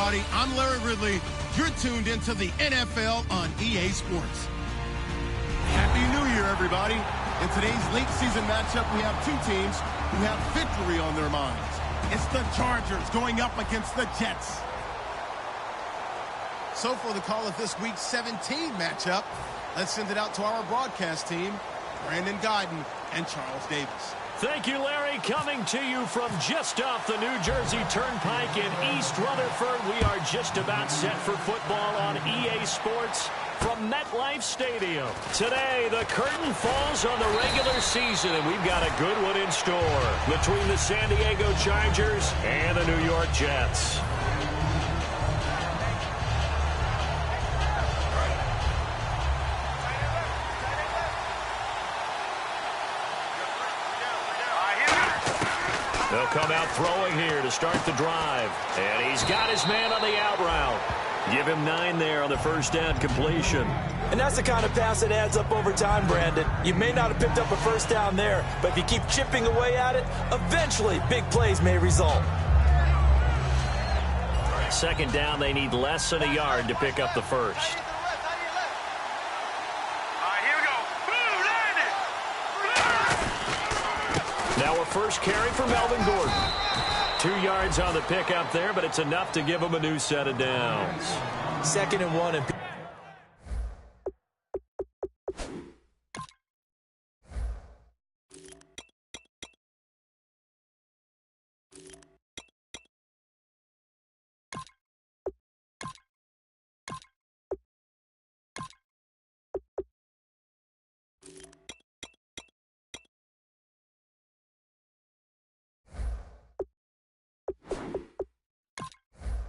everybody. I'm Larry Ridley. You're tuned into the NFL on EA Sports. Happy New Year, everybody. In today's late season matchup, we have two teams who have victory on their minds. It's the Chargers going up against the Jets. So for the call of this week's 17 matchup, let's send it out to our broadcast team, Brandon Guyton and Charles Davis. Thank you, Larry. Coming to you from just off the New Jersey Turnpike in East Rutherford. We are just about set for football on EA Sports from MetLife Stadium. Today, the curtain falls on the regular season, and we've got a good one in store between the San Diego Chargers and the New York Jets. They'll come out throwing here to start the drive. And he's got his man on the out route. Give him 9 there on the first down completion. And that's the kind of pass that adds up over time, Brandon. You may not have picked up a first down there, but if you keep chipping away at it, eventually big plays may result. Second down, they need less than a yard to pick up the first. Now a first carry for Melvin Gordon. 2 yards on the pickup there, but it's enough to give him a new set of downs. 2nd and 1. And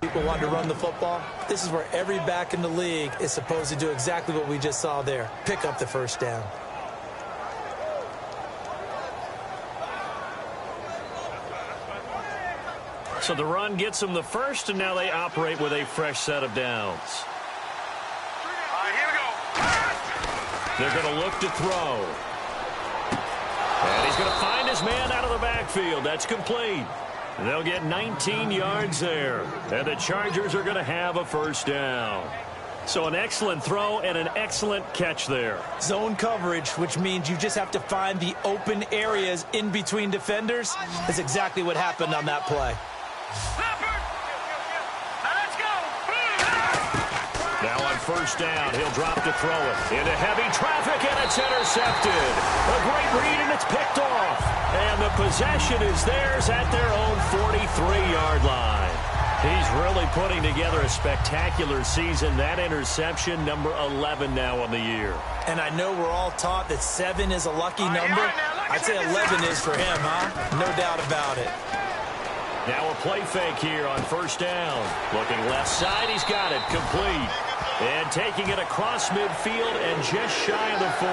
people want to run the football. This is where every back in the league is supposed to do exactly what we just saw there. Pick up the first down. So the run gets them the first, and now they operate with a fresh set of downs. Here we go. They're going to look to throw. And he's going to find his man out of the backfield. That's complete. They'll get 19 yards there. And the Chargers are going to have a first down. So an excellent throw and an excellent catch there. Zone coverage, which means you just have to find the open areas in between defenders. That's exactly what happened on that play. Now on first down, he'll drop to throw it. Into heavy traffic, and it's intercepted. A great read, and it's picked off. And the possession is theirs at their own 43-yard line. He's really putting together a spectacular season. That interception, number 11 now on the year. And I know we're all taught that 7 is a lucky number. I'd say 11 is for him, huh? No doubt about it. Now a play fake here on first down. Looking left side, he's got it, complete. And taking it across midfield and just shy of the 40.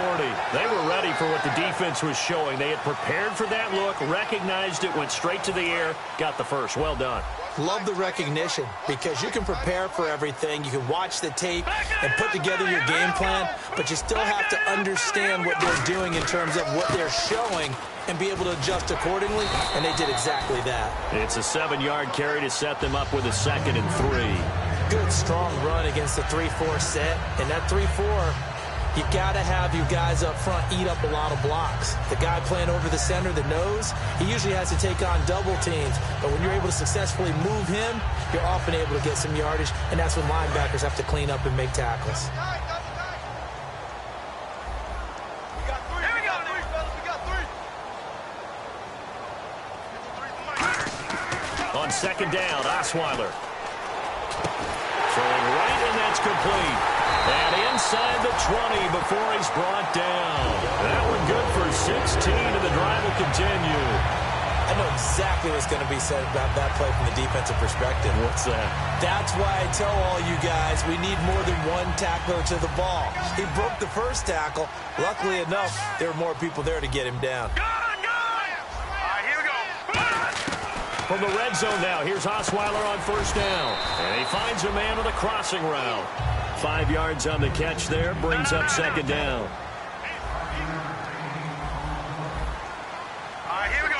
They were ready for what the defense was showing. They had prepared for that look, recognized it, went straight to the air, got the first. Well done. Love the recognition because you can prepare for everything. You can watch the tape and put together your game plan, but you still have to understand what they're doing in terms of what they're showing and be able to adjust accordingly, and they did exactly that. It's a 7-yard carry to set them up with a 2nd and 3. Good, strong run against the 3-4 set, and that 3-4, you've got to have your guys up front eat up a lot of blocks. The guy playing over the center, the nose, he usually has to take on double teams, but when you're able to successfully move him, you're often able to get some yardage, and that's when linebackers have to clean up and make tackles. On second down, Osweiler. Throwing right, and that's complete. And inside the 20 before he's brought down. That one good for 16, and the drive will continue. I know exactly what's going to be said about that play from the defensive perspective. What's that? That's why I tell all you guys we need more than one tackler to the ball. He broke the first tackle. Luckily enough, there were more people there to get him down. From the red zone now, here's Osweiler on first down. And he finds a man on the crossing route. 5 yards on the catch there, brings up second down. Here we go.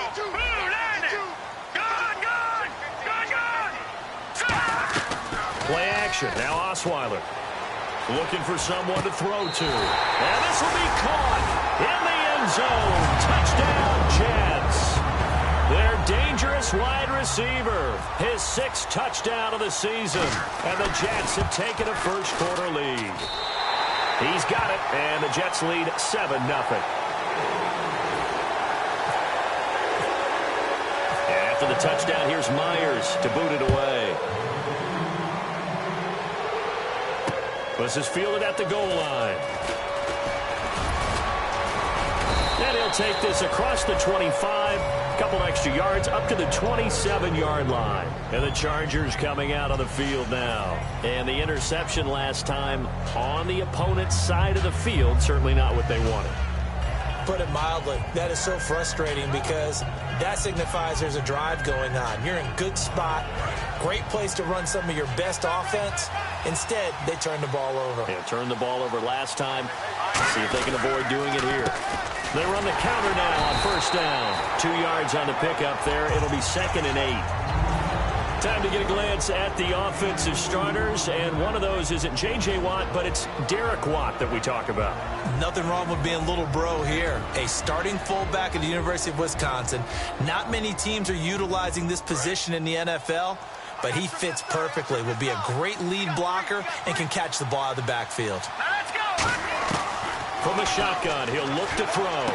action. Now Osweiler looking for someone to throw to. And this will be caught in the end zone. Touchdown, Jets. Their dangerous wide receiver. His 6th touchdown of the season. And the Jets have taken a first-quarter lead. He's got it, and the Jets lead 7-0. After the touchdown, here's Myers to boot it away. This is fielded at the goal line. And he'll take this across the 25. A couple extra yards up to the 27-yard line. And the Chargers coming out on the field now. And the interception last time on the opponent's side of the field. Certainly not what they wanted. Put it mildly, that is so frustrating because that signifies there's a drive going on. You're in a good spot, great place to run some of your best offense. Instead, they turn the ball over. Yeah, turned the ball over last time. See if they can avoid doing it here. They run the counter now on first down. 2 yards on the pickup there. It'll be 2nd and 8. Time to get a glance at the offensive starters, and one of those isn't J.J. Watt, but it's Derek Watt that we talk about. Nothing wrong with being little bro here. A starting fullback at the University of Wisconsin. Not many teams are utilizing this position in the NFL, but he fits perfectly. Will be a great lead blocker and can catch the ball out of the backfield. Let's go! From the shotgun, he'll look to throw.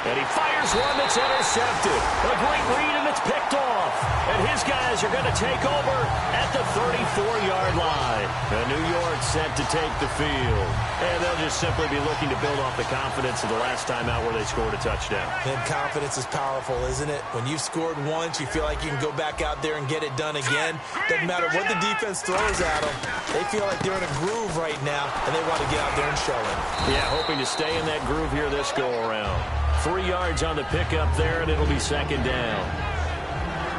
And he fires one that's intercepted. A great read, and it's picked off. And his guys are going to take over at the 34-yard line. And New York set to take the field. And they'll just simply be looking to build off the confidence of the last time out where they scored a touchdown. And confidence is powerful, isn't it? When you've scored once, you feel like you can go back out there and get it done again. Doesn't matter what the defense throws at them. They feel like they're in a groove right now, and they want to get out there and show it. Yeah, hoping to stay in that groove here this go-around. 3 yards on the pickup there, and it'll be 2nd down.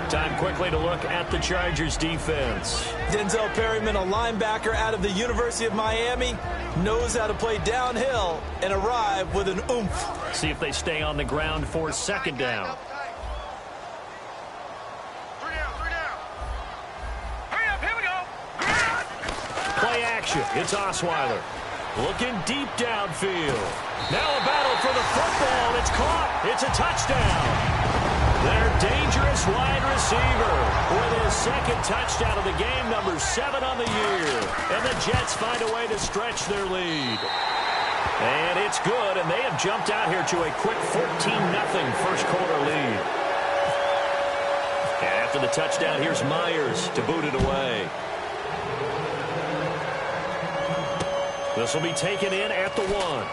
Time quickly to look at the Chargers defense. Denzel Perryman, a linebacker out of the University of Miami, knows how to play downhill and arrive with an oomph. See if they stay on the ground for 2nd down. 3 down. Hurry up, here we go. Play action. It's Osweiler. Looking deep downfield. Now a battle for the football. It's caught. It's a touchdown. Their dangerous wide receiver with his 2nd touchdown of the game, number 7 on the year. And the Jets find a way to stretch their lead. And it's good, and they have jumped out here to a quick 14-0 first-quarter lead. And after the touchdown, here's Myers to boot it away. This will be taken in at the 1.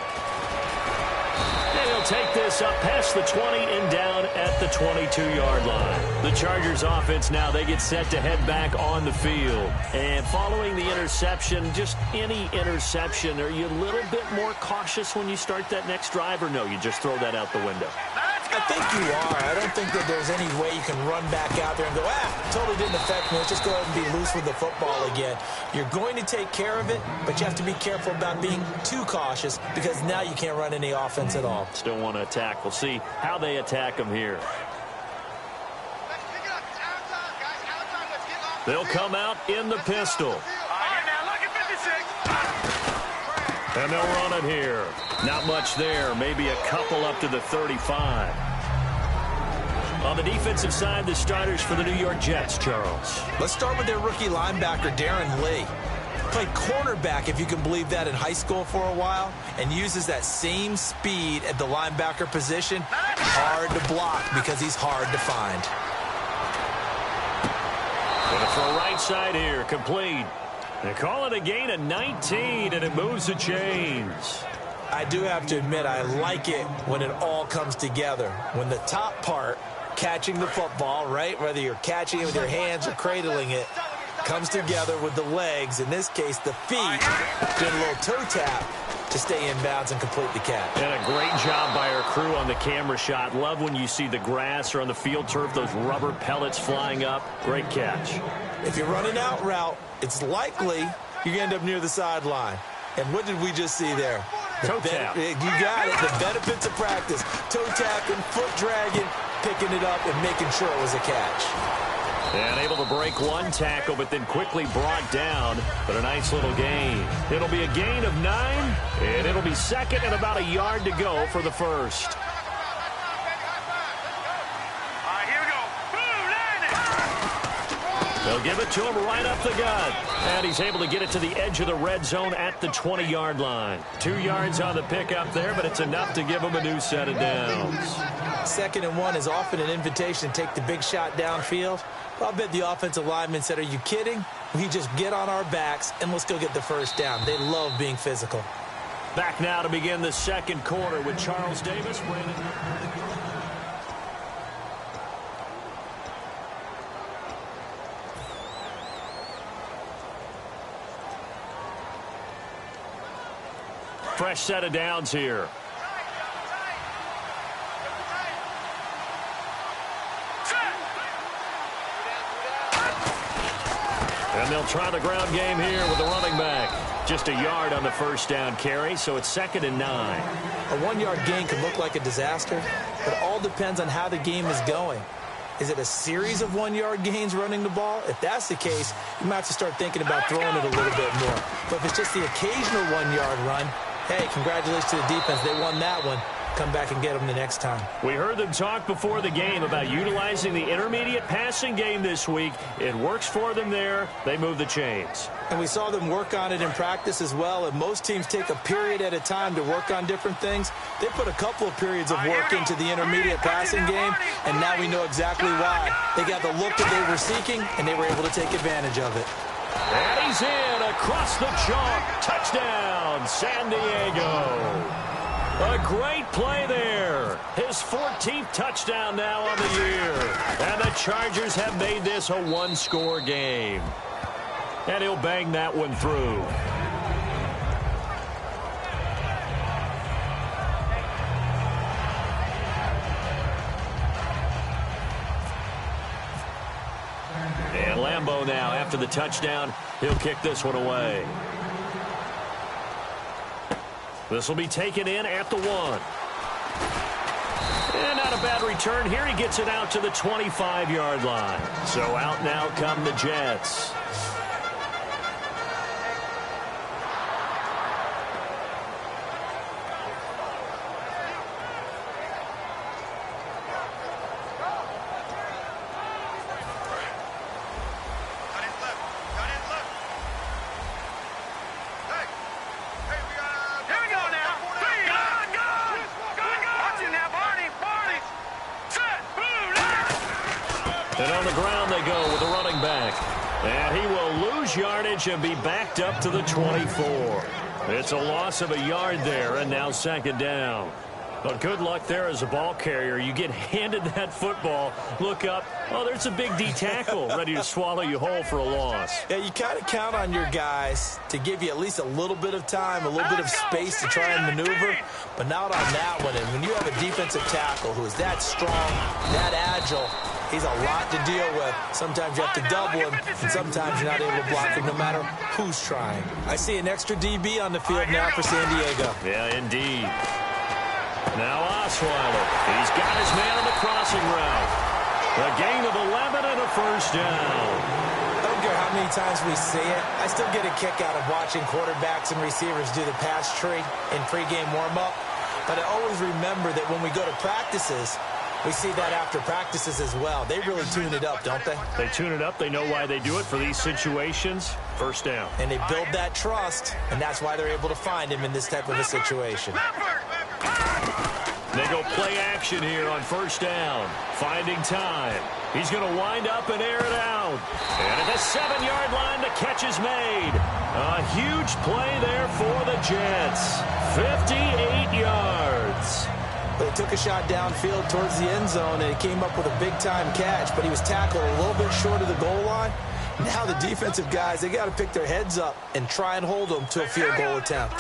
And he'll take this up past the 20 and down at the 22-yard line. The Chargers offense now, they get set to head back on the field. And following the interception, just any interception, are you a little bit more cautious when you start that next drive, or no, you just throw that out the window? I think you are. I don't think that there's any way you can run back out there and go, totally didn't affect me. Let's just go ahead and be loose with the football again. You're going to take care of it, but you have to be careful about being too cautious because now you can't run any offense at all. Still want to attack. We'll see how they attack them here. They'll come out in the pistol. Now look at 56. And they'll run it here. Not much there. Maybe a couple up to the 35. On the defensive side, the starters for the New York Jets, Charles. Let's start with their rookie linebacker, Darren Lee. Played cornerback, if you can believe that, in high school for a while, and uses that same speed at the linebacker position. Hard to block because he's hard to find. Going to throw right side here, complete. They call it a gain of 19, and it moves the chains. I do have to admit, I like it when it all comes together. When the top part, catching the football, right, whether you're catching it with your hands or cradling it, comes together with the legs, in this case the feet, doing a little toe tap to stay in bounds and complete the catch. And a great job by our crew on the camera shot. Love when you see the grass or on the field turf, those rubber pellets flying up. Great catch. If you're running out route, it's likely you're going to end up near the sideline. And what did we just see there? Toe tap. You got it. The benefits of practice. Toe tapping, foot dragging, picking it up and making sure it was a catch. And able to break one tackle, but then quickly brought down. But a nice little gain. It'll be a gain of 9, and it'll be second and about a yard to go for the first. They'll give it to him right up the gut. And he's able to get it to the edge of the red zone at the 20-yard line. 2 yards on the pickup there, but it's enough to give him a new set of downs. 2nd and 1 is often an invitation to take the big shot downfield. But I'll bet the offensive lineman said, are you kidding? We just get on our backs and let's go get the first down. They love being physical. Back now to begin the second quarter with Charles Davis. Fresh set of downs here. And they'll try the ground game here with the running back. Just a yard on the first down carry, so it's 2nd and 9. A 1-yard gain can look like a disaster, but it all depends on how the game is going. Is it a series of 1-yard gains running the ball? If that's the case, you might have to start thinking about throwing it a little bit more. But if it's just the occasional 1-yard run, hey, congratulations to the defense. They won that one. Come back and get them the next time. We heard them talk before the game about utilizing the intermediate passing game this week. It works for them there. They move the chains. And we saw them work on it in practice as well. And most teams take a period at a time to work on different things. They put a couple of periods of work into the intermediate passing game, and now we know exactly why. They got the look that they were seeking, and they were able to take advantage of it. And he's in across the chalk. Touchdown, San Diego. A great play there. His 14th touchdown now on the year. And the Chargers have made this a one-score game. And he'll bang that one through. And Lambeau now, after the touchdown, he'll kick this one away. This will be taken in at the 1. And not a bad return here. He gets it out to the 25-yard line. So out now come the Jets. And on the ground they go with the running back. And he will lose yardage and be backed up to the 24. It's a loss of a yard there, and now 2nd down. But good luck there as a ball carrier. You get handed that football, look up, oh, there's a big D tackle ready to swallow you whole for a loss. Yeah, you kind of count on your guys to give you at least a little bit of time, a little bit of space to try and maneuver, but not on that one. And when you have a defensive tackle who is that strong, that agile, he's a lot to deal with. Sometimes you have to double him, and sometimes you're not able to block him no matter who's trying. I see an extra DB on the field now for San Diego. Yeah, indeed. Now Osweiler. He's got his man on the crossing route. A gain of 11 and a first down. I don't care how many times we see it. I still get a kick out of watching quarterbacks and receivers do the pass tree in pregame warm-up. But I always remember that when we go to practices, we see that after practices as well. They really tune it up, don't they? They tune it up. They know why they do it for these situations. First down. And they build that trust, and that's why they're able to find him in this type of a situation. They go play action here on first down. Finding time. He's going to wind up and air it out. And at the 7-yard line, the catch is made. A huge play there for the Jets. 58 yards. But he took a shot downfield towards the end zone, and he came up with a big-time catch, but he was tackled a little bit short of the goal line. Now the defensive guys, they got to pick their heads up and try and hold them to a field goal attempt.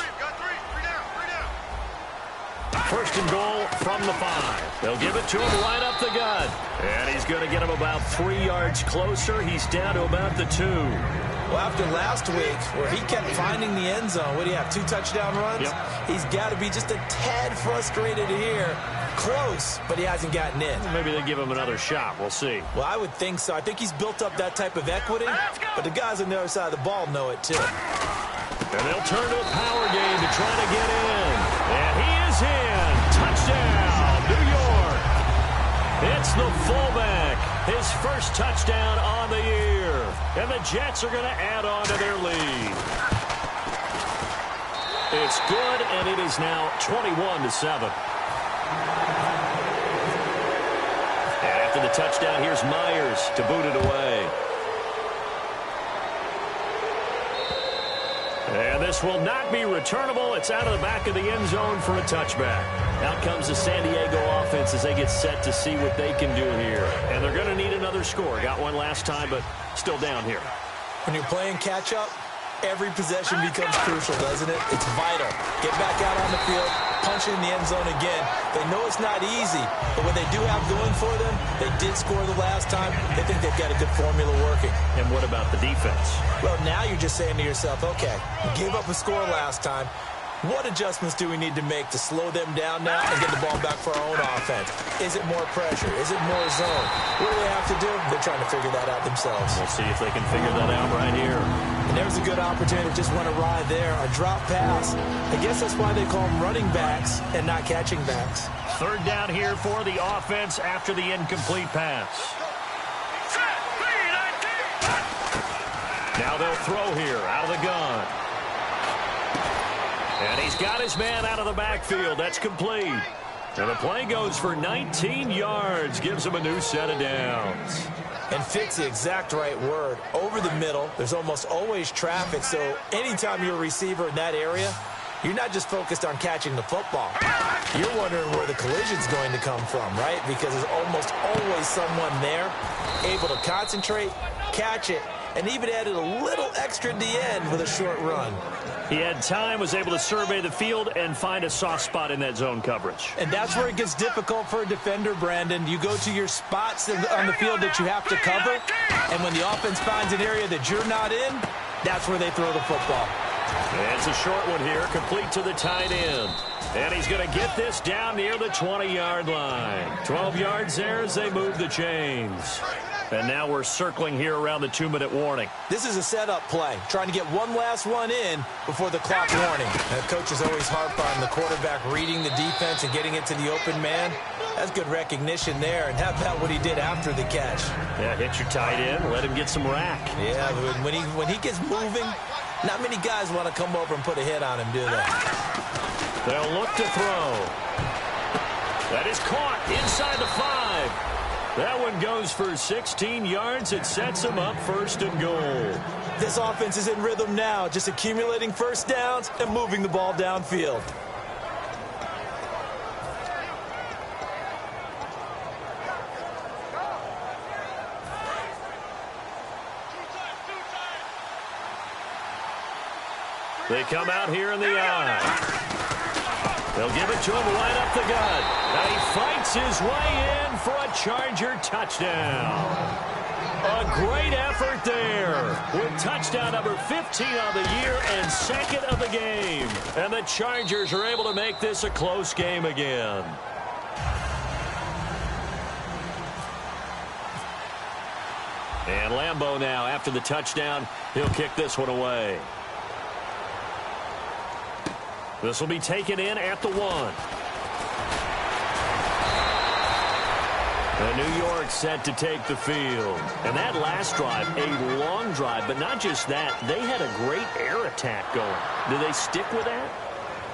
First and goal from the 5. They'll give it to him right up the gut. And he's going to get him about 3 yards closer. He's down to about the 2. Well, after last week, where he kept finding the end zone, what do you have, 2 touchdown runs? Yep. He's got to be just a tad frustrated here. Close, but he hasn't gotten in. Maybe they give him another shot. We'll see. Well, I would think so. I think he's built up that type of equity, but the guys on the other side of the ball know it too. And they'll turn to a power game to try to get in. And he is in. Touchdown, New York. It's the fullback. His first touchdown on the year. And the Jets are going to add on to their lead. It's good, and it is now 21-7. And after the touchdown, here's Myers to boot it away. And this will not be returnable. It's out of the back of the end zone for a touchback. Out comes the San Diego offense as they get set to see what they can do here. And they're going to need another score. Got one last time, but still down here. When you're playing catch-up, every possession becomes crucial, doesn't it? It's vital. Get back out on the field, punch in the end zone again. They know it's not easy, but what they do have going for them, they did score the last time. They think they've got a good formula working. And what about the defense? Well, now you're just saying to yourself, okay, we gave up a score last time. What adjustments do we need to make to slow them down now and get the ball back for our own offense? Is it more pressure? Is it more zone? What do they have to do? They're trying to figure that out themselves. We'll see if they can figure that out right here. And there's a good opportunity to just run a ride there, a drop pass. I guess that's why they call them running backs and not catching backs. Third down here for the offense after the incomplete pass. Now they'll throw here out of the gun. And he's got his man out of the backfield. That's complete. And the play goes for 19 yards. Gives him a new set of downs. And fit's the exact right word. Over the middle, there's almost always traffic. So anytime you're a receiver in that area, you're not just focused on catching the football. You're wondering where the collision's going to come from, right? Because there's almost always someone there able to concentrate, catch it, and even added a little extra at the end with a short run. He had time, was able to survey the field and find a soft spot in that zone coverage. And that's where it gets difficult for a defender, Brandon. You go to your spots on the field that you have to cover, and when the offense finds an area that you're not in, that's where they throw the football. And it's a short one here, complete to the tight end. And he's going to get this down near the 20-yard line. 12 yards there as they move the chains. And now we're circling here around the 2-minute warning. This is a setup play, trying to get one last one in before the clock warning. The coaches always harp on the quarterback reading the defense and getting it to the open man. That's good recognition there. And how about what he did after the catch? Yeah, hit your tight end, let him get some rack. Yeah, when he gets moving, not many guys want to come over and put a hit on him, do they? They'll look to throw. That is caught inside the 5. That one goes for 16 yards. It sets him up first and goal. This offense is in rhythm now, just accumulating first downs and moving the ball downfield. They come out here in the eye. They'll give it to him right up the gut. Now he fights his way in for a Charger touchdown. A great effort there with touchdown number 15 on the year and second of the game. And the Chargers are able to make this a close game again. And Lambeau now, after the touchdown, he'll kick this one away. This will be taken in at the 1. And New York set to take the field. And that last drive, a long drive, but not just that. They had a great air attack going. Do they stick with that?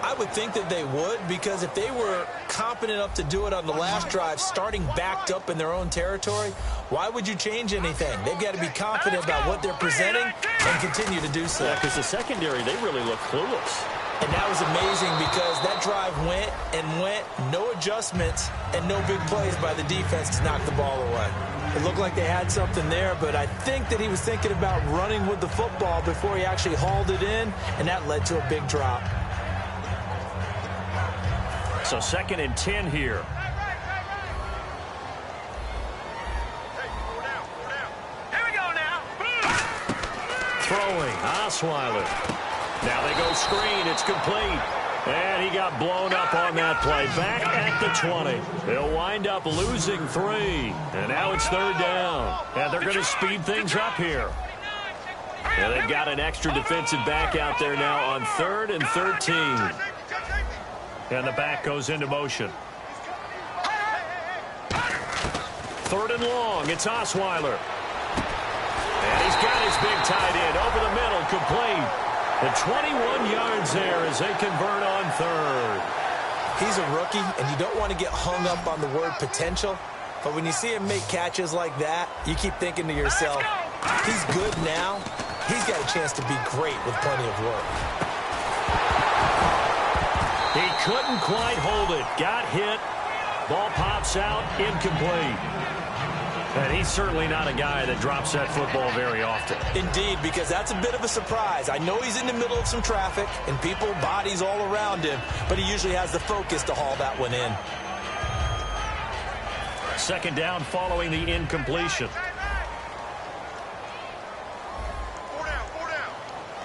I would think that they would, because if they were competent enough to do it on the last drive, starting backed up in their own territory, why would you change anything? They've got to be confident about what they're presenting and continue to do so. Yeah, because the secondary, they really look clueless. And that was amazing because that drive went and went, no adjustments and no big plays by the defense to knock the ball away. It looked like they had something there, but I think that he was thinking about running with the football before he actually hauled it in, and that led to a big drop. So 2nd and 10 here. Throw Osweiler. Now they go screen. It's complete. And he got blown up on that play. Back at the 20. They'll wind up losing 3. And now it's 3rd down. And they're going to speed things up here. And they've got an extra defensive back out there now on 3rd and 13. And the back goes into motion. 3rd and long. It's Osweiler. And he's got his big tight end over the middle, complete. The 21 yards there as they convert on 3rd. He's a rookie, and you don't want to get hung up on the word potential. But when you see him make catches like that, you keep thinking to yourself, he's good now. He's got a chance to be great with plenty of work. He couldn't quite hold it. Got hit. Ball pops out, incomplete. And he's certainly not a guy that drops that football very often. Indeed, because that's a bit of a surprise. I know he's in the middle of some traffic and people, bodies all around him, but he usually has the focus to haul that one in. 2nd down following the incompletion. 4 down, 4 down.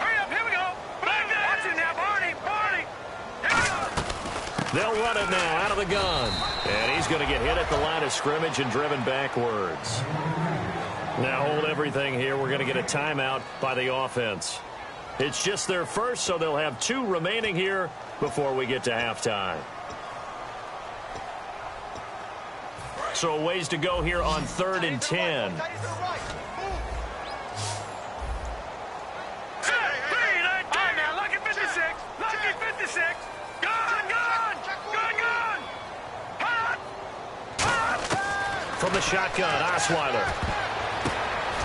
Hurry up, here we go. Watch it now, Barney. Here we go. They'll run it now out of the gun. And he's going to get hit at the line of scrimmage and driven backwards. Now hold everything here. We're going to get a timeout by the offense. It's just their first, so they'll have 2 remaining here before we get to halftime. So a ways to go here on 3rd and 10. From the shotgun, Osweiler.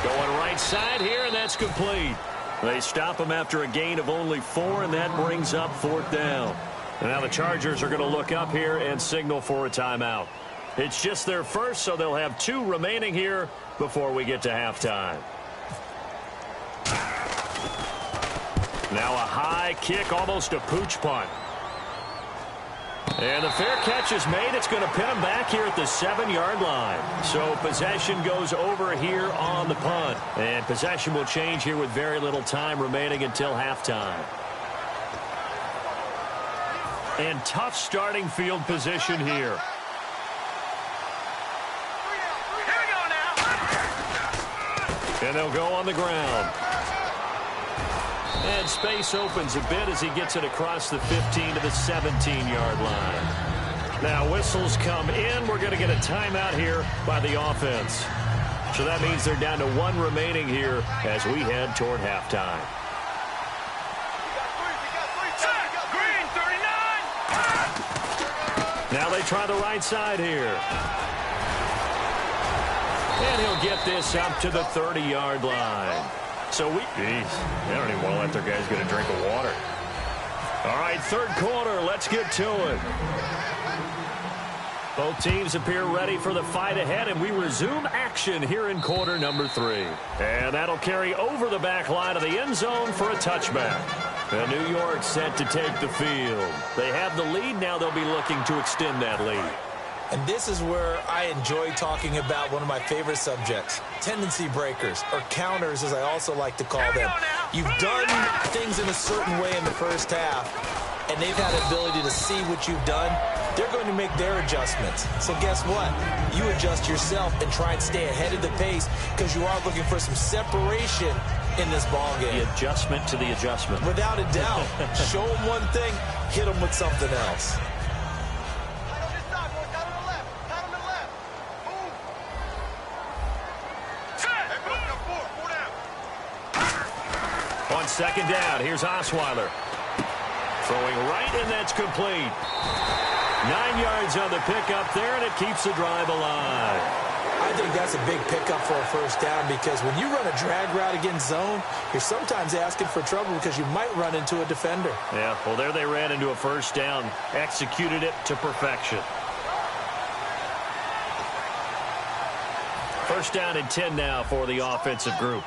Going right side here, and that's complete. They stop him after a gain of only 4, and that brings up 4th down. And now the Chargers are going to look up here and signal for a timeout. It's just their first, so they'll have 2 remaining here before we get to halftime. Now a high kick, almost a pooch punt. And the fair catch is made. It's going to pin him back here at the 7-yard line. So possession goes over here on the punt. And possession will change here with very little time remaining until halftime. And tough starting field position here. And they'll go on the ground. And space opens a bit as he gets it across the 15 to the 17-yard line. Now whistles come in. We're going to get a timeout here by the offense. So that means they're down to 1 remaining here as we head toward halftime. Green, 39. Now they try the right side here. And he'll get this up to the 30-yard line. So they don't even want to let their guys get a drink of water. All right, 3rd quarter. Let's get to it. Both teams appear ready for the fight ahead, and we resume action here in quarter number 3. And that'll carry over the back line of the end zone for a touchback. And New York set to take the field. They have the lead. Now they'll be looking to extend that lead. And this is where I enjoy talking about one of my favorite subjects, tendency breakers, or counters as I also like to call them. You've done things in a certain way in the first half, and they've had the ability to see what you've done. They're going to make their adjustments. So guess what? You adjust yourself and try and stay ahead of the pace because you are looking for some separation in this ball game. The adjustment to the adjustment. Without a doubt. Show them one thing, hit them with something else. On 2nd down, here's Osweiler. Throwing right, and that's complete. 9 yards on the pickup there, and it keeps the drive alive. I think that's a big pickup for a 1st down because when you run a drag route against zone, you're sometimes asking for trouble because you might run into a defender. Yeah, well, there they ran into a 1st down, executed it to perfection. 1st down and 10 now for the offensive group.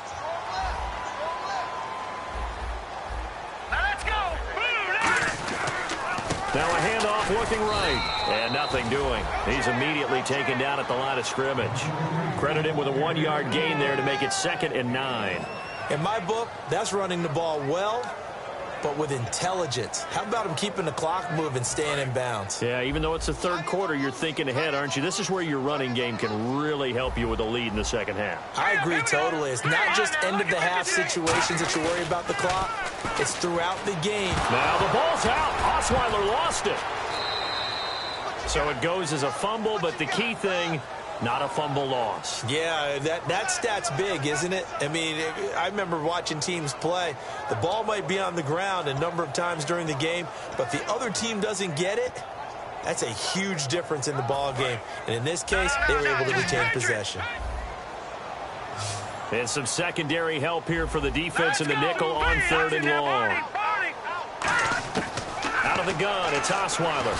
Now a handoff looking right, and nothing doing. He's immediately taken down at the line of scrimmage. Credit him with a 1-yard gain there to make it 2nd and 9. In my book, that's running the ball well, but with intelligence. How about him keeping the clock moving, staying in bounds? Yeah, even though it's the third quarter, you're thinking ahead, aren't you? This is where your running game can really help you with a lead in the second half. I agree totally. It's not just end-of-the-half situations that you worry about the clock. It's throughout the game. Now the ball's out. Osweiler lost it. So it goes as a fumble, but the key thing, not a fumble loss. Yeah, that stat's big, isn't it? I mean, I remember watching teams play. The ball might be on the ground a number of times during the game, but the other team doesn't get it. That's a huge difference in the ball game. And in this case, they were able to retain possession. And some secondary help here for the defense in the nickel on 3rd and long. Out of the gun, it's Osweiler.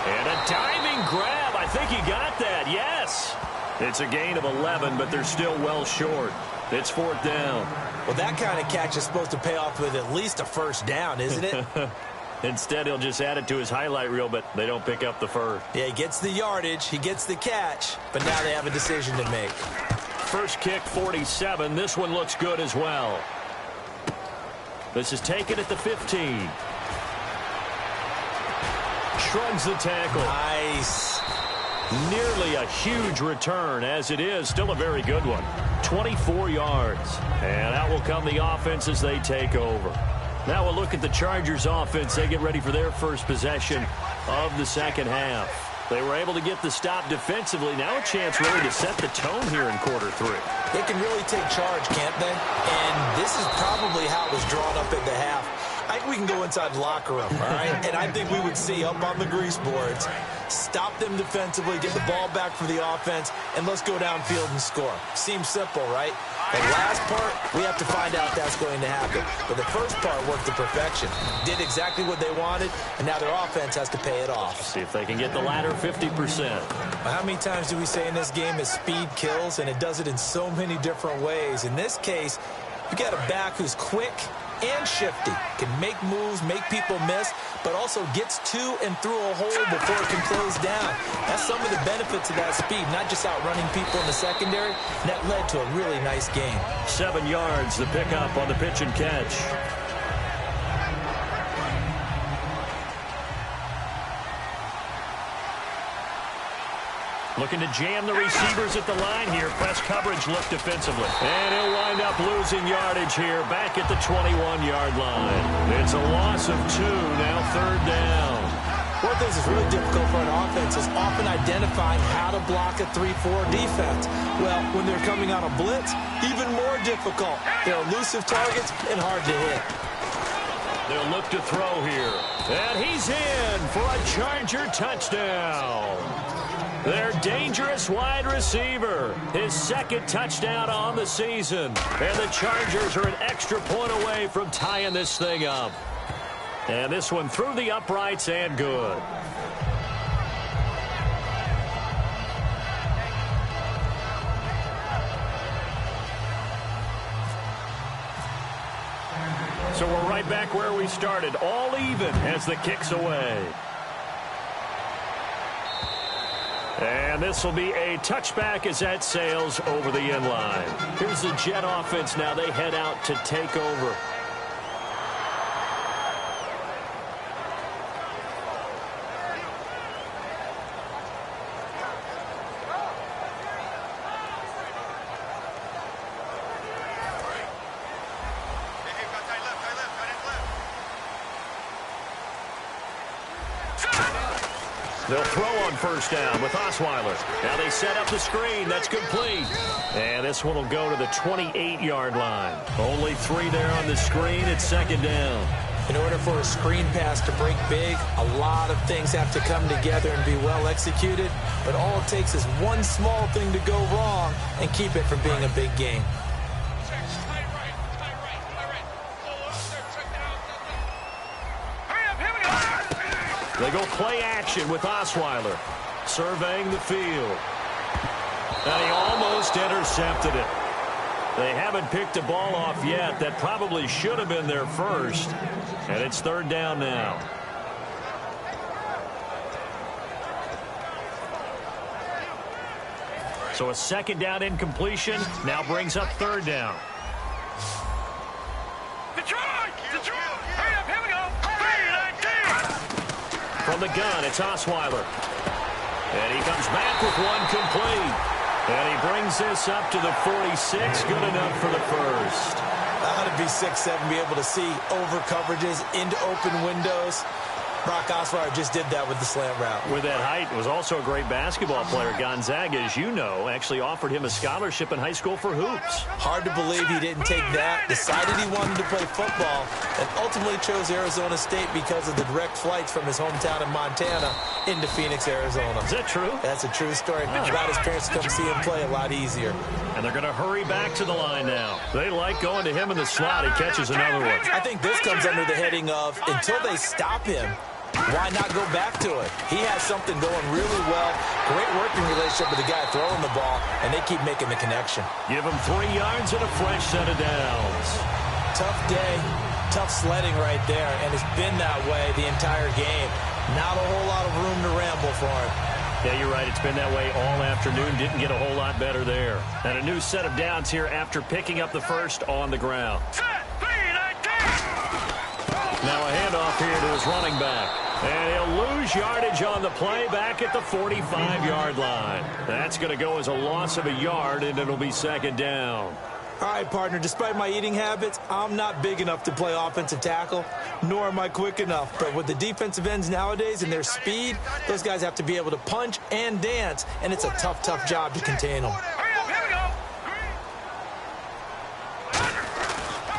And a diving grab. I think he got that. Yes. It's a gain of 11, but they're still well short. It's 4th down. Well, that kind of catch is supposed to pay off with at least a first down, isn't it? Instead, he'll just add it to his highlight reel, but they don't pick up the first. Yeah, he gets the yardage, he gets the catch, but now they have a decision to make. First kick, 47. This one looks good as well. This is taken at the 15. Shrugs the tackle. Nice. Nearly a huge return, as it is. Still a very good one. 24 yards. And out will come the offense as they take over. Now we'll look at the Chargers offense. They get ready for their first possession of the second half. They were able to get the stop defensively. Now a chance really to set the tone here in quarter 3. They can really take charge, can't they? And this is probably how it was drawn up at the half. I think we can go inside the locker room, all right? And I think we would see up on the grease boards, stop them defensively, get the ball back for the offense, and let's go downfield and score. Seems simple, right? The last part, we have to find out that's going to happen. But the first part worked to perfection. Did exactly what they wanted, and now their offense has to pay it off. See if they can get the latter 50%. How many times do we say in this game that speed kills, and it does it in so many different ways? In this case, you got a back who's quick and shifty, can make moves, make people miss, but also gets to and through a hole before it can close down. That's some of the benefits of that speed, not just outrunning people in the secondary. That led to a really nice game. 7 yards, the pickup on the pitch and catch. Looking to jam the receivers at the line here. Press coverage look defensively. And he'll wind up losing yardage here back at the 21-yard line. It's a loss of 2, now 3rd down. One of the things that's really difficult for an offense is often identifying how to block a 3-4 defense. Well, when they're coming on a blitz, even more difficult. They're elusive targets and hard to hit. They'll look to throw here. And he's in for a Charger touchdown. Their dangerous wide receiver. His 2nd touchdown on the season. And the Chargers are an extra point away from tying this thing up. And this one through the uprights and good. So we're right back where we started. All even as the kick's away. And this will be a touchback as that sails over the end line. Here's the Jet offense now. They head out to take over. They'll throw on first down with Osweiler. Now they set up the screen. That's complete. And this one will go to the 28-yard line. Only 3 there on the screen. It's 2nd down. In order for a screen pass to break big, a lot of things have to come together and be well executed. But all it takes is one small thing to go wrong and keep it from being a big game. They go play action with Osweiler. Surveying the field. And he almost intercepted it. They haven't picked a ball off yet. That probably should have been their first. And it's 3rd down now. So a second down incompletion now brings up third down. Detroit! Detroit! Hurry up, here we go! 3-19! From the gun, it's Osweiler. And he comes back with one complete. And he brings this up to the 46. Good enough for the first. How to be 6'7", be able to see over coverages into open windows. Brock Osweiler just did that with the slant route. With that height, was also a great basketball player. Gonzaga, as you know, actually offered him a scholarship in high school for hoops. Hard to believe he didn't take that, decided he wanted to play football, and ultimately chose Arizona State because of the direct flights from his hometown in Montana into Phoenix, Arizona. Is that true? That's a true story. Got his parents to come see him play a lot easier. And they're going to hurry back to the line now. They like going to him in the slot. He catches another one. I think this comes under the heading of, until they stop him, why not go back to it? He has something going really well. Great working relationship with the guy throwing the ball, and they keep making the connection. Give him 3 yards and a fresh set of downs. Tough day, tough sledding right there, and it's been that way the entire game. Not a whole lot of room to ramble for him. Yeah, you're right. It's been that way all afternoon. Didn't get a whole lot better there. And a new set of downs here after picking up the first on the ground. Now a handoff here to his running back. And he'll lose yardage on the play back at the 45-yard line. That's going to go as a loss of a yard, and it'll be second down. All right, partner, despite my eating habits, I'm not big enough to play offensive tackle, nor am I quick enough. But with the defensive ends nowadays and their speed, those guys have to be able to punch and dance, and it's a tough, tough job to contain them.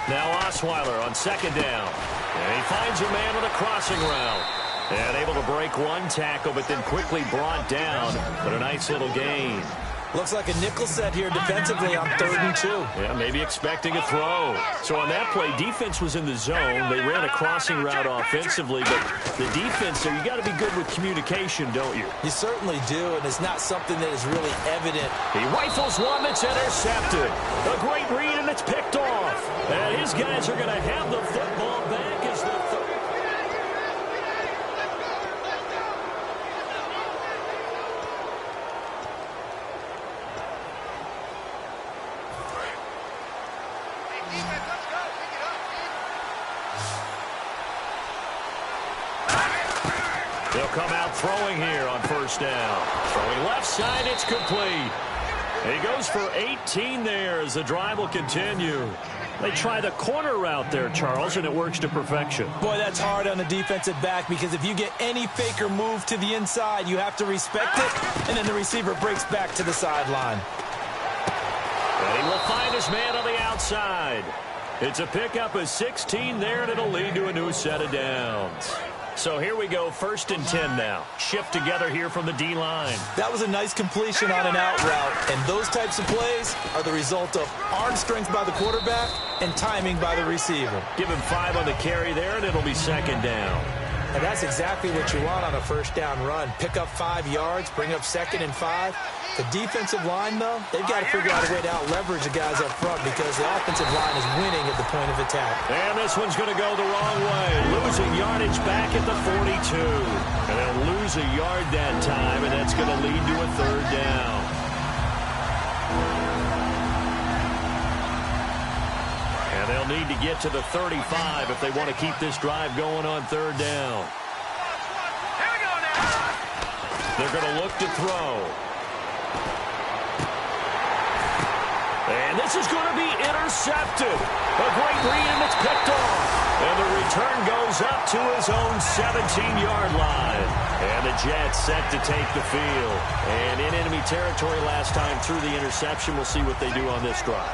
Now Osweiler on second down. And he finds a man with a crossing route. And able to break one tackle, but then quickly brought down. But a nice little gain. Looks like a nickel set here defensively on 3rd and 2. Yeah, maybe expecting a throw. So on that play, defense was in the zone. They ran a crossing route offensively, but the defense there, you got to be good with communication, don't you? You certainly do, and it's not something that is really evident. He rifles one that's intercepted. A great read, and it's picked off. And his guys are going to have the football back as the They'll come out throwing here on first down. Throwing left side, it's complete. He goes for 18 there as the drive will continue. They try the corner route there, Charles, and it works to perfection. Boy, that's hard on the defensive back because if you get any fake or move to the inside, you have to respect it, and then the receiver breaks back to the sideline. And he will find his man on the outside. It's a pickup of 16 there, and it'll lead to a new set of downs. So here we go, 1st and 10 now. Shift together here from the D-line. That was a nice completion on an out route, and those types of plays are the result of arm strength by the quarterback and timing by the receiver. Give him 5 on the carry there, and it'll be second down. And that's exactly what you want on a first down run. Pick up 5 yards, bring up 2nd and 5. The defensive line, though, they've got to figure out a way to out-leverage the guys up front because the offensive line is winning at the point of attack. And this one's going to go the wrong way. Losing yardage back at the 42. And they'll lose a yard that time, and that's going to lead to a 3rd down. And they'll need to get to the 35 if they want to keep this drive going on 3rd down. Here we go now. They're going to look to throw. And this is going to be intercepted. A great read, and it's picked off. And the return goes up to his own 17-yard line. And the Jets set to take the field. And in enemy territory last time through the interception. We'll see what they do on this drive.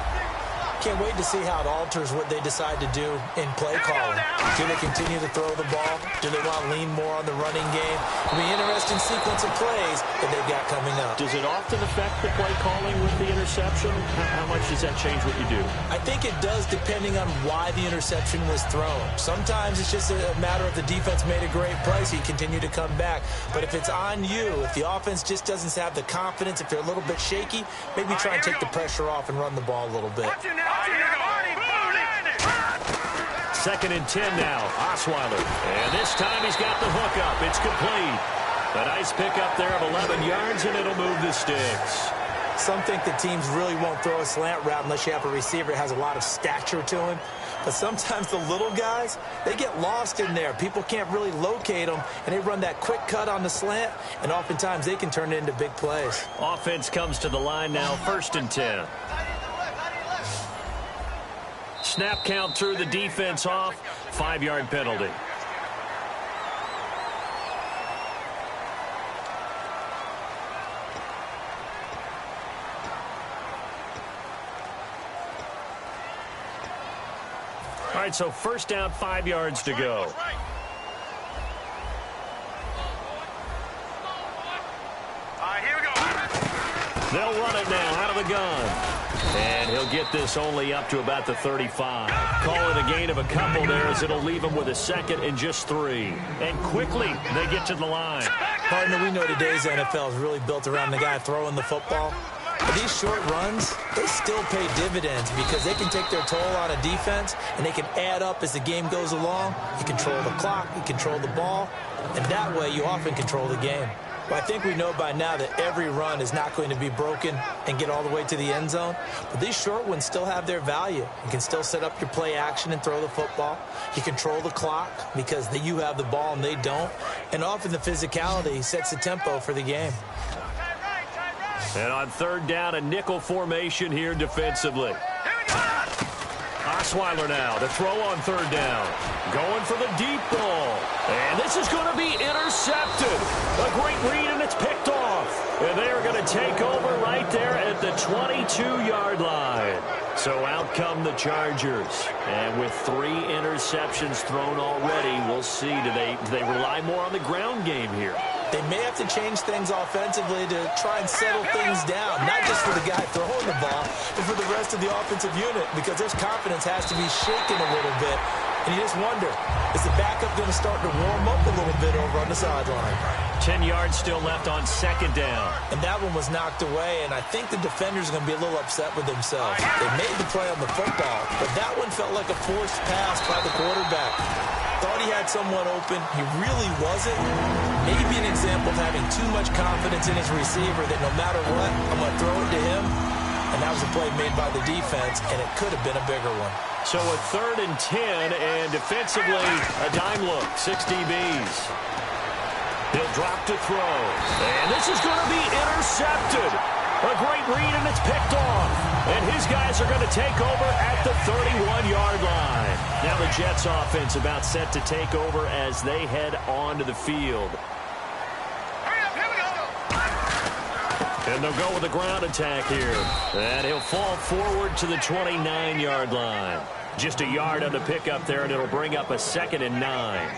Can't wait to see how it alters what they decide to do in play calling. Do they continue to throw the ball? Do they want to lean more on the running game? It'll be an interesting sequence of plays that they've got coming up. Does it often affect the play calling with the interception? How much does that change what you do? I think it does depending on why the interception was thrown. Sometimes it's just a matter of the defense made a great play, so you continue to come back. But if it's on you, if the offense just doesn't have the confidence, if they're a little bit shaky, maybe try and take the pressure off and run the ball a little bit. 2nd and 10 now. Osweiler. And this time he's got the hook up. It's complete. A nice pickup there of 11 yards, and it'll move the sticks. Some think that teams really won't throw a slant route unless you have a receiver that has a lot of stature to him. But sometimes the little guys, they get lost in there. People can't really locate them, and they run that quick cut on the slant, and oftentimes they can turn it into big plays. Offense comes to the line now, 1st and 10. Snap count through the defense off, 5-yard penalty. All right, so 1st down, 5 yards to go. All right, here we go. They'll run it now out of the gun. And he'll get this only up to about the 35. Call it a gain of a couple there as it'll leave him with a 2nd and just 3. And quickly they get to the line. Partner, we know today's NFL is really built around the guy throwing the football. But these short runs, they still pay dividends because they can take their toll on a defense and they can add up as the game goes along. You control the clock, you control the ball, and that way you often control the game. But I think we know by now that every run is not going to be broken and get all the way to the end zone. But these short ones still have their value. You can still set up your play action and throw the football. You control the clock because you have the ball and they don't. And often the physicality sets the tempo for the game. And on 3rd down, a nickel formation here defensively. Osweiler now, the throw on 3rd down. Going for the deep ball. And this is going to be intercepted. A great read, and it's picked off. And they're going to take over right there at the 22-yard line. So out come the Chargers. And with 3 interceptions thrown already, we'll see. Do they rely more on the ground game here? They may have to change things offensively to try and settle things down, not just for the guy throwing the ball, but for the rest of the offensive unit, because their confidence has to be shaken a little bit. And you just wonder, is the backup going to start to warm up a little bit over on the sideline? 10 yards still left on 2nd down. And that one was knocked away, and I think the defenders are going to be a little upset with themselves. They made the play on the football, but that one felt like a forced pass by the quarterback. Thought he had someone open. He really wasn't. Maybe an example of having too much confidence in his receiver that no matter what, I'm going to throw it to him. And that was a play made by the defense, and it could have been a bigger one. So a 3rd and 10, and defensively, a dime look, 6 DBs. He'll drop to throw. And this is going to be intercepted. A great read, and it's picked off. And his guys are going to take over at the 31-yard line. Now the Jets offense about set to take over as they head onto the field. Hurry up, here we go. And they'll go with a ground attack here. And he'll fall forward to the 29-yard line. Just a yard on the pickup there, and it'll bring up a 2nd and 9.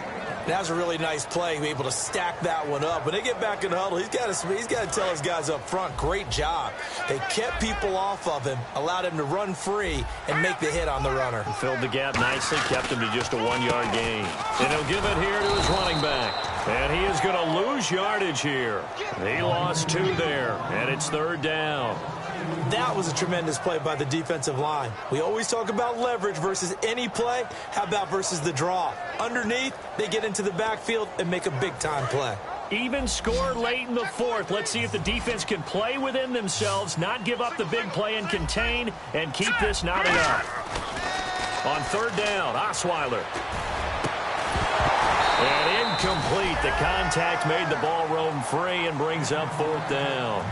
That was a really nice play, be able to stack that one up. When they get back in the huddle, he's got to tell his guys up front, great job. They kept people off of him, allowed him to run free, and make the hit on the runner. Filled the gap nicely, kept him to just a 1-yard gain. And he'll give it here to his running back. And he is going to lose yardage here. He lost 2 there, and it's 3rd down. That was a tremendous play by the defensive line. We always talk about leverage versus any play. How about versus the draw? Underneath, they get into the backfield and make a big-time play. Even score late in the 4th. Let's see if the defense can play within themselves, not give up the big play and contain, and keep this knotted up. On 3rd down, Osweiler. And incomplete. The contact made the ball roam free and brings up 4th down.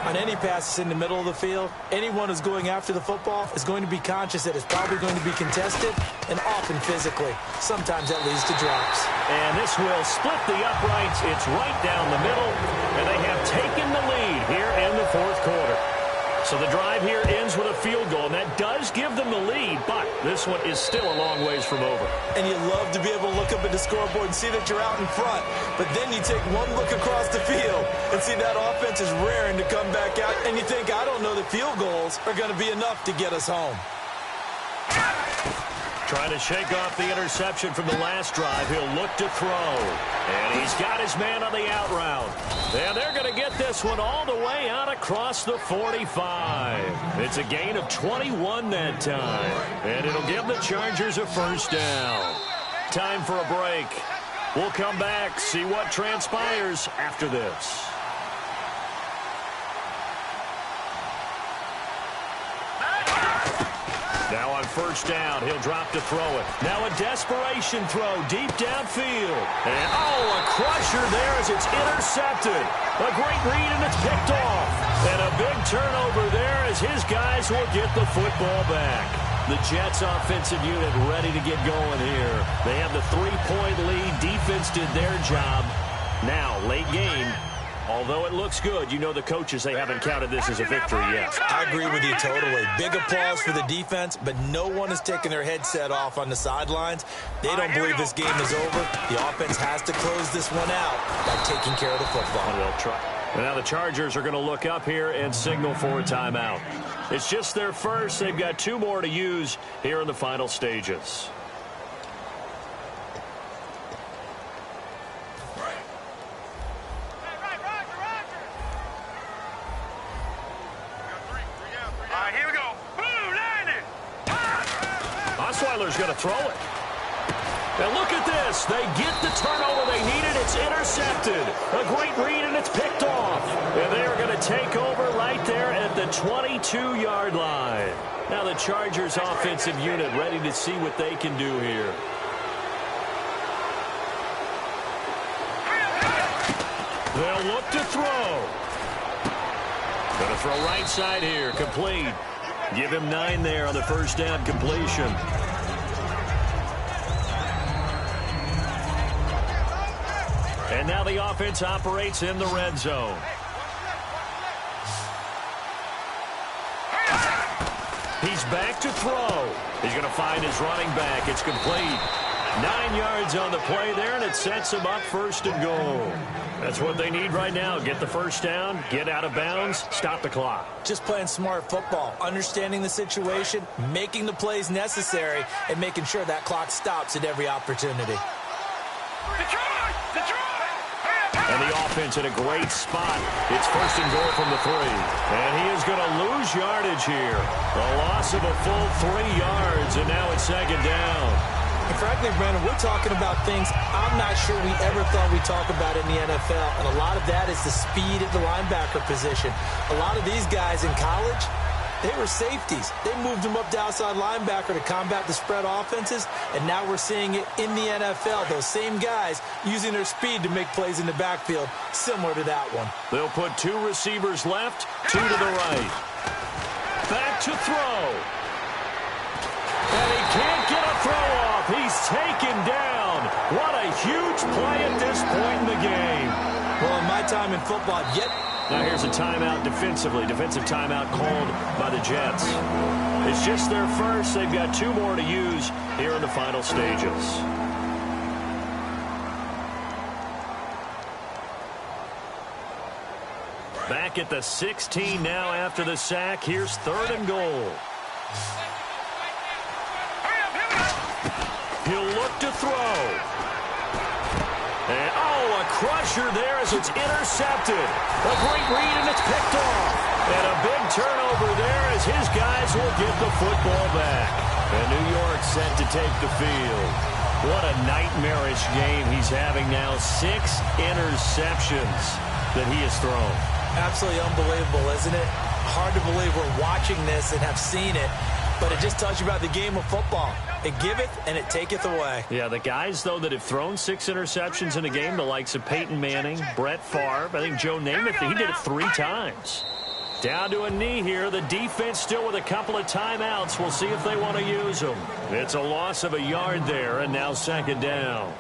On any passes in the middle of the field, anyone who's going after the football is going to be conscious that it's probably going to be contested and often physically. Sometimes that leads to drops. And this will split the uprights. It's right down the middle, and they have taken the lead here in the 4th quarter. So the drive here ends with a field goal, and that does give them the lead, but this one is still a long ways from over. And you love to be able to look up at the scoreboard and see that you're out in front, but then you take one look across the field and see that offense is raring to come back out, and you think, I don't know that field goals are going to be enough to get us home. Trying to shake off the interception from the last drive. He'll look to throw. And he's got his man on the out route. And they're going to get this one all the way out across the 45. It's a gain of 21 that time. And it'll give the Chargers a 1st down. Time for a break. We'll come back, see what transpires after this. first down. He'll drop to throw it. Now a desperation throw deep downfield. And, a crusher there as it's intercepted. A great read, and it's picked off. And a big turnover there as his guys will get the football back. The Jets offensive unit ready to get going here. They have the 3-point lead. Defense did their job. Now, late game. Although it looks good, you know the coaches, they haven't counted this as a victory yet. I agree with you totally. Big applause for the defense, but no one is taking their headset off on the sidelines. They don't believe this game is over. The offense has to close this one out by taking care of the football. They'll try. And now the Chargers are going to look up here and signal for a timeout. It's just their first. They've got 2 more to use here in the final stages. Osweiler's going to throw it. And look at this. They get the turnover they needed. It's intercepted. A great read, and it's picked off. And they are going to take over right there at the 22-yard line. Now the Chargers offensive unit ready to see what they can do here. They'll look to throw. Going to throw right side here. Complete. Give him 9 there on the first down completion. And now the offense operates in the red zone. He's back to throw. He's going to find his running back. It's complete. 9 yards on the play there, and it sets him up 1st and goal. That's what they need right now. Get the first down, get out of bounds, stop the clock. Just playing smart football, understanding the situation, making the plays necessary, and making sure that clock stops at every opportunity. And the offense in a great spot. It's 1st and goal from the 3. And he is going to lose yardage here. A loss of a full 3 yards, and now it's 2nd down. And frankly, Brandon, we're talking about things I'm not sure we ever thought we'd talk about in the NFL. And a lot of that is the speed at the linebacker position. A lot of these guys in college, they were safeties. They moved them up to outside linebacker to combat the spread offenses. And now we're seeing it in the NFL. Those same guys using their speed to make plays in the backfield, similar to that one. They'll put 2 receivers left, 2 to the right. Back to throw. And he can't get a throw off. He's taken down. What a huge play at this point in the game. Well, in my time in football, Now here's a timeout defensively. Defensive timeout called by the Jets. It's just their first. They've got 2 more to use here in the final stages. Back at the 16 now after the sack. Here's 3rd and goal. He'll look to throw. And, a crusher there as it's intercepted. A great read, and it's picked off. And a big turnover there as his guys will get the football back. And New York set to take the field. What a nightmarish game he's having now. 6 interceptions that he has thrown. absolutely unbelievable, isn't it? Hard to believe we're watching this and have seen it. But it just tells you about the game of football. It giveth and it taketh away. Yeah, the guys, though, that have thrown 6 interceptions in a game, the likes of Peyton Manning, Brett Favre, I think Joe Namath, he did it 3 times. Down to a knee here. The defense still with a couple of timeouts. We'll see if they want to use them. It's a loss of a yard there, and now 2nd down.